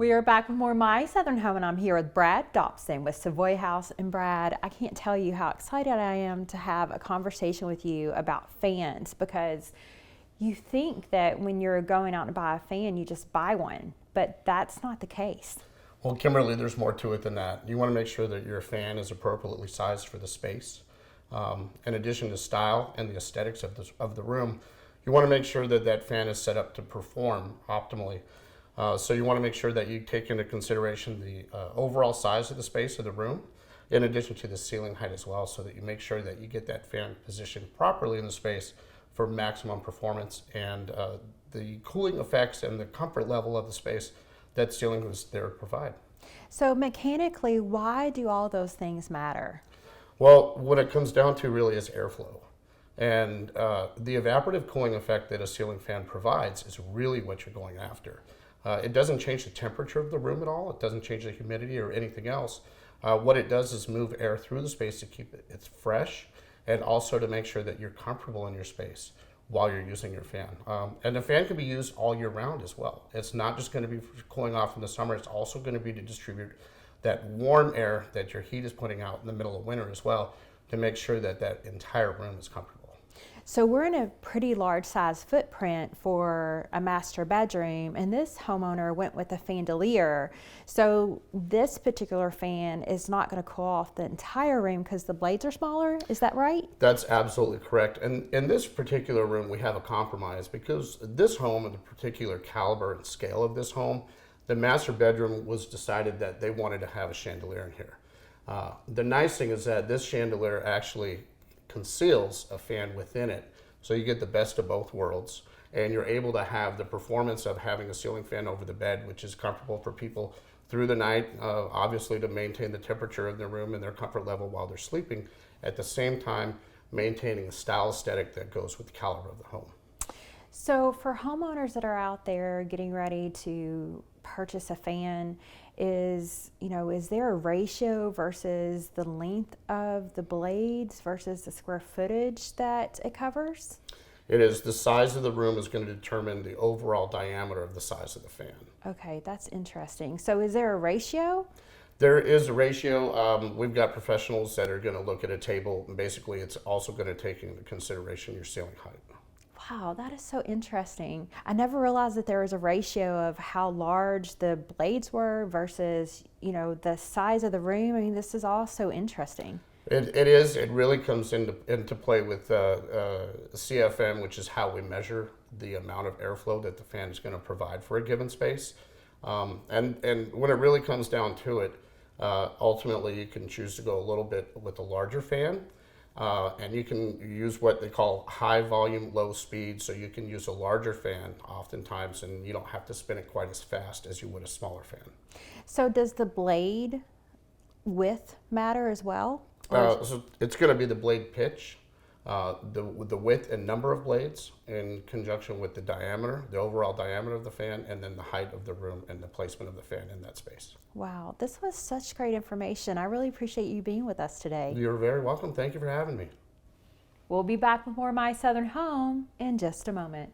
We are back with more My Southern Home, and I'm here with Brad Dobson with Savoy House. And Brad, I can't tell you how excited I am to have a conversation with you about fans, because you think that when you're going out to buy a fan, you just buy one, but that's not the case. Well, Kimberly, there's more to it than that. You want to make sure that your fan is appropriately sized for the space. In addition to style and the aesthetics of the room, you want to make sure that that fan is set up to perform optimally. So you want to make sure that you take into consideration the overall size of the space of the room, in addition to the ceiling height as well, so that you make sure that you get that fan positioned properly in the space for maximum performance and the cooling effects and the comfort level of the space that ceiling was there to provide. So mechanically, why do all those things matter? Well, what it comes down to really is airflow. And the evaporative cooling effect that a ceiling fan provides is really what you're going after. It doesn't change the temperature of the room at all. It doesn't change the humidity or anything else. What it does is move air through the space to keep it fresh, and also to make sure that you're comfortable in your space while you're using your fan. And the fan can be used all year round as well. It's not just going to be cooling off in the summer. It's also going to be to distribute that warm air that your heat is putting out in the middle of winter as well, to make sure that that entire room is comfortable. So we're in a pretty large size footprint for a master bedroom, and this homeowner went with a fandelier. So this particular fan is not going to cool off the entire room because the blades are smaller. Is that right? That's absolutely correct. And in this particular room, we have a compromise, because this home and the particular caliber and scale of this home, the master bedroom was decided that they wanted to have a chandelier in here. The nice thing is that this chandelier actually conceals a fan within it, so you get the best of both worlds, and you're able to have the performance of having a ceiling fan over the bed, which is comfortable for people through the night, obviously to maintain the temperature of the room and their comfort level while they're sleeping, at the same time maintaining the style aesthetic that goes with the caliber of the home. So for homeowners that are out there getting ready to purchase a fan, is there a ratio versus the length of the blades versus the square footage that it covers? It is. The size of the room is going to determine the overall diameter of the size of the fan. Okay, that's interesting. So is there a ratio? There is a ratio. We've got professionals that are going to look at a table, and basically it's also going to take into consideration your ceiling height. Wow, that is so interesting. I never realized that there was a ratio of how large the blades were versus, the size of the room. I mean, this is all so interesting. It is. It really comes into play with CFM, which is how we measure the amount of airflow that the fan is going to provide for a given space. And when it really comes down to it, ultimately you can choose to go a little bit with a larger fan. And you can use what they call high volume, low speed, so you can use a larger fan oftentimes, and you don't have to spin it quite as fast as you would a smaller fan. So does the blade width matter as well? So it's going to be the blade pitch, the width and number of blades in conjunction with the diameter, the overall diameter of the fan, and then the height of the room and the placement of the fan in that space. Wow, this was such great information. I really appreciate you being with us today. You're very welcome. Thank you for having me. We'll be back with more My Southern Home in just a moment.